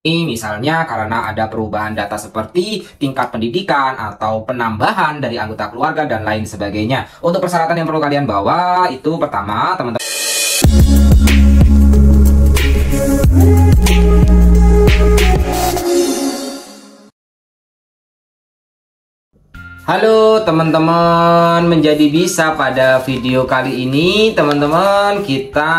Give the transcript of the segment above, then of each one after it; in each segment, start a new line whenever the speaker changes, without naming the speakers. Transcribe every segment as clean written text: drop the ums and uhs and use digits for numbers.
Misalnya karena ada perubahan data seperti tingkat pendidikan atau penambahan dari anggota keluarga dan lain sebagainya. Untuk persyaratan yang perlu kalian bawa itu pertama, teman-teman. Halo teman-teman, menjadi bisa pada video kali ini teman-teman kita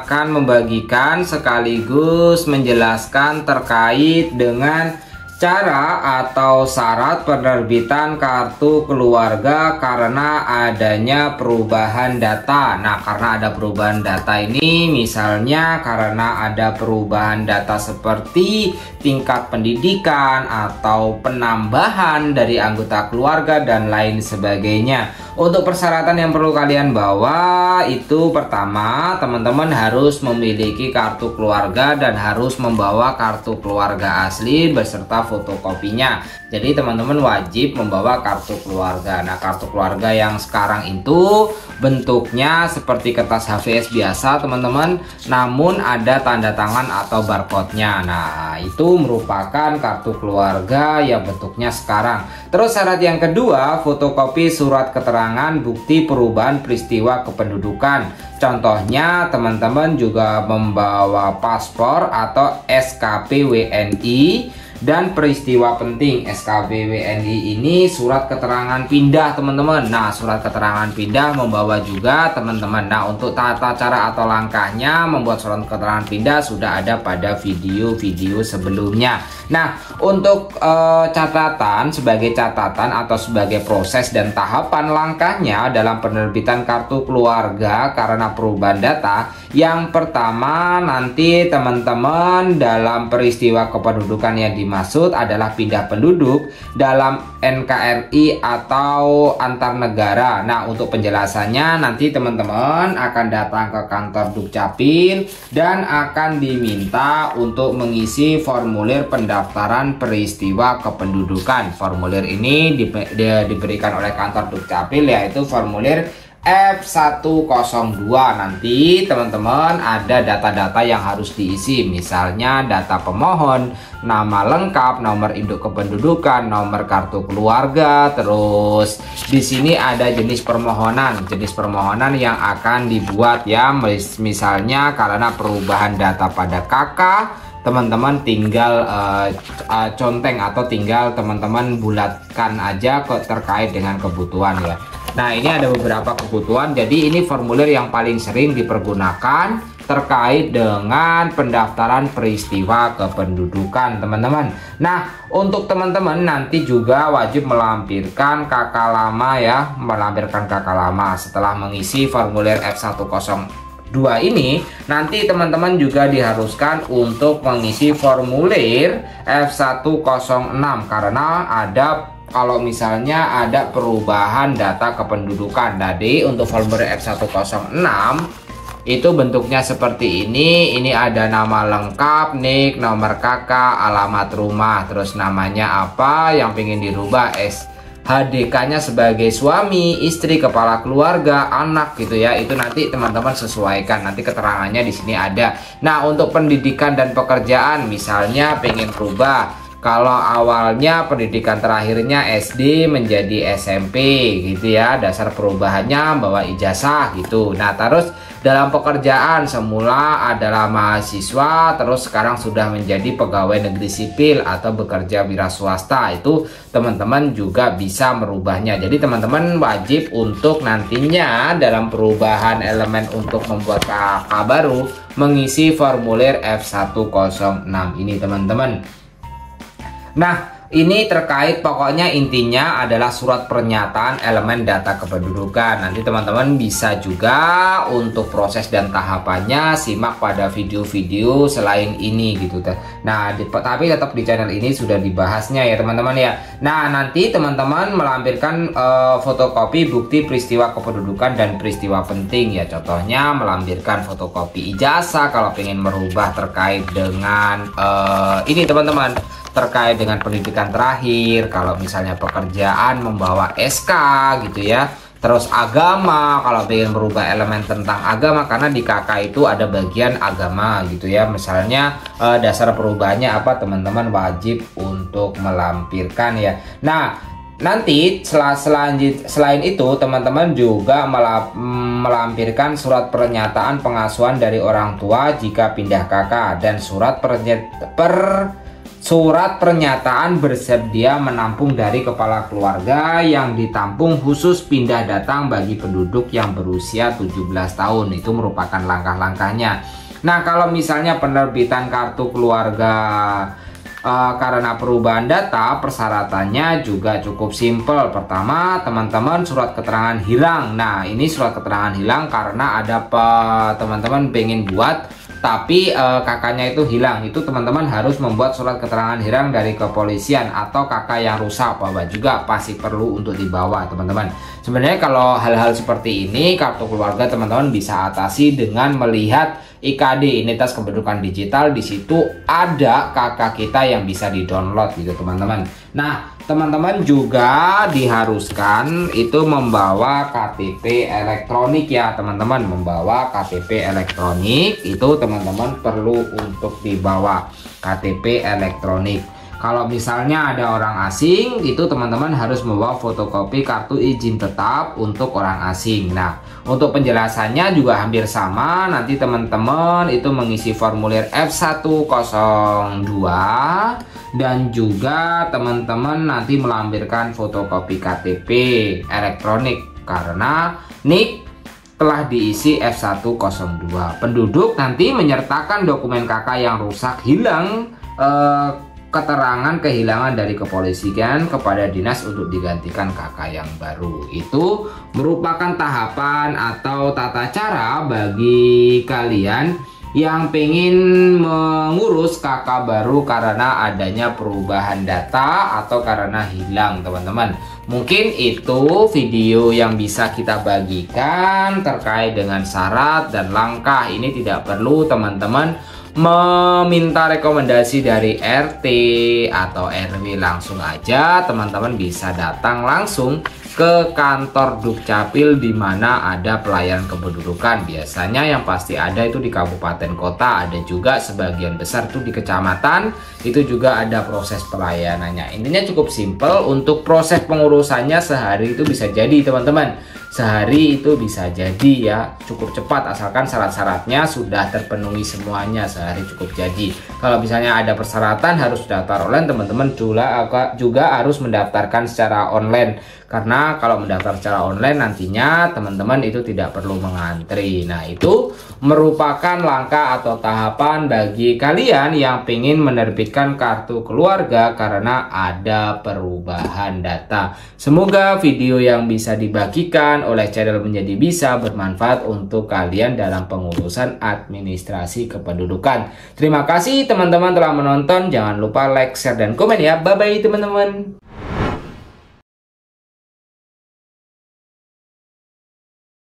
akan membagikan sekaligus menjelaskan terkait dengan cara atau syarat penerbitan kartu keluarga karena adanya perubahan data. Nah, karena ada perubahan data ini misalnya karena ada perubahan data seperti tingkat pendidikan atau penambahan dari anggota keluarga dan lain sebagainya. Untuk persyaratan yang perlu kalian bawa itu pertama, teman-teman harus memiliki kartu keluarga dan harus membawa kartu keluarga asli beserta fotokopinya. Jadi teman-teman wajib membawa kartu keluarga. Nah, kartu keluarga yang sekarang itu bentuknya seperti kertas HVS biasa teman-teman, namun ada tanda tangan atau barcode-nya. Nah, itu merupakan kartu keluarga yang bentuknya sekarang. Terus syarat yang kedua, fotokopi surat keterangan bukti perubahan peristiwa kependudukan. Contohnya teman-teman juga membawa paspor atau SKP WNI dan peristiwa penting. SKP WNI ini surat keterangan pindah teman-teman. Nah, surat keterangan pindah membawa juga teman-teman. Nah, untuk tata cara atau langkahnya membuat surat keterangan pindah sudah ada pada video-video sebelumnya. Nah, untuk sebagai catatan atau sebagai proses dan tahapan langkahnya dalam penerbitan kartu keluarga karena perubahan data, yang pertama nanti teman-teman dalam peristiwa kependudukan yang dimaksud adalah pindah penduduk dalam NKRI atau antar negara. Nah, untuk penjelasannya nanti teman-teman akan datang ke kantor Dukcapil dan akan diminta untuk mengisi formulir pendaftaran peristiwa kependudukan. Formulir ini diberikan oleh kantor Dukcapil, yaitu formulir F102. Nanti teman-teman ada data-data yang harus diisi, misalnya data pemohon, nama lengkap, nomor induk kependudukan, nomor kartu keluarga. Terus di sini ada jenis permohonan yang akan dibuat ya, misalnya karena perubahan data pada KK, teman-teman tinggal conteng atau tinggal teman-teman bulatkan aja kok terkait dengan kebutuhan ya. Nah, ini ada beberapa kebutuhan. Jadi ini formulir yang paling sering dipergunakan terkait dengan pendaftaran peristiwa kependudukan teman-teman. Nah, untuk teman-teman nanti juga wajib melampirkan KK lama ya, melampirkan KK lama setelah mengisi formulir F102 ini. Nanti teman-teman juga diharuskan untuk mengisi formulir F106 karena kalau misalnya ada perubahan data kependudukan. Jadi untuk formulir F106 itu bentuknya seperti ini. Ini ada nama lengkap, nik, nomor KK, alamat rumah, terus namanya apa yang ingin dirubah, HDK-nya sebagai suami, istri, kepala keluarga, anak gitu ya. Itu nanti teman-teman sesuaikan. Nanti keterangannya di sini ada. Nah, untuk pendidikan dan pekerjaan misalnya pengen berubah. Kalau awalnya pendidikan terakhirnya SD menjadi SMP gitu ya, dasar perubahannya bawa ijazah gitu. Nah, terus dalam pekerjaan semula adalah mahasiswa, terus sekarang sudah menjadi pegawai negeri sipil atau bekerja wira swasta. Itu teman-teman juga bisa merubahnya. Jadi teman-teman wajib untuk nantinya dalam perubahan elemen untuk membuat KK baru mengisi formulir F106 ini teman-teman. Nah, ini terkait pokoknya intinya adalah surat pernyataan elemen data kependudukan. Nanti teman-teman bisa juga untuk proses dan tahapannya simak pada video-video selain ini gitu. Nah, tapi tetap di channel ini sudah dibahasnya ya teman-teman ya. Nah, nanti teman-teman melampirkan fotokopi bukti peristiwa kependudukan dan peristiwa penting ya. Contohnya melampirkan fotokopi ijazah kalau ingin merubah terkait dengan ini teman-teman, terkait dengan pendidikan terakhir. Kalau misalnya pekerjaan membawa SK gitu ya. Terus agama, kalau pengen merubah elemen tentang agama, karena di KK itu ada bagian agama gitu ya. Misalnya dasar perubahannya apa, teman-teman wajib untuk melampirkan ya. Nah, nanti selain itu teman-teman juga melampirkan surat pernyataan pengasuhan dari orang tua jika pindah KK, dan surat pernyataan bersedia menampung dari kepala keluarga yang ditampung khusus pindah datang bagi penduduk yang berusia 17 tahun. Itu merupakan langkah-langkahnya. Nah, kalau misalnya penerbitan kartu keluarga karena perubahan data, persyaratannya juga cukup simpel. Pertama, teman-teman surat keterangan hilang. Nah, ini surat keterangan hilang karena ada teman-teman pengen buat tapi kakaknya itu hilang. Itu teman-teman harus membuat surat keterangan hilang dari kepolisian, atau kakak yang rusak bawa juga pasti perlu untuk dibawa teman-teman. Sebenarnya kalau hal-hal seperti ini, kartu keluarga teman-teman bisa atasi dengan melihat IKD, Identitas Kependudukan Digital. Di situ ada kakak kita yang bisa di-download gitu teman-teman. Nah, teman-teman juga diharuskan itu membawa KTP elektronik ya teman-teman. Membawa KTP elektronik itu teman-teman perlu untuk dibawa KTP elektronik. Kalau misalnya ada orang asing, itu teman-teman harus membawa fotokopi kartu izin tetap untuk orang asing. Nah, untuk penjelasannya juga hampir sama. Nanti teman-teman itu mengisi formulir F102, dan juga teman-teman nanti melampirkan fotokopi KTP elektronik karena NIK telah diisi F102. Penduduk nanti menyertakan dokumen KK yang rusak hilang, keterangan kehilangan dari kepolisian kepada dinas untuk digantikan KK yang baru. Itu merupakan tahapan atau tata cara bagi kalian yang pengen mengurus KK baru karena adanya perubahan data atau karena hilang teman-teman. Mungkin itu video yang bisa kita bagikan terkait dengan syarat dan langkah. Ini tidak perlu teman-teman meminta rekomendasi dari RT atau RW, langsung aja teman-teman bisa datang langsung ke kantor Dukcapil di mana ada pelayanan kependudukan. Biasanya yang pasti ada itu di kabupaten kota, ada juga sebagian besar tuh di kecamatan, itu juga ada proses pelayanannya. Intinya cukup simpel. Untuk proses pengurusannya sehari itu bisa jadi teman-teman. Sehari itu bisa jadi ya, cukup cepat asalkan syarat-syaratnya sudah terpenuhi semuanya, sehari cukup jadi. Kalau misalnya ada persyaratan harus daftar online, teman-teman juga harus mendaftarkan secara online. Karena kalau mendaftar secara online nantinya teman-teman itu tidak perlu mengantri. Nah, itu merupakan langkah atau tahapan bagi kalian yang ingin menerbitkan kartu keluarga karena ada perubahan data. Semoga video yang bisa dibagikan oleh channel Menjadi Bisa bermanfaat untuk kalian dalam pengurusan administrasi kependudukan. Terima kasih teman-teman telah menonton. Jangan lupa like, share, dan komen ya. Bye-bye teman-teman.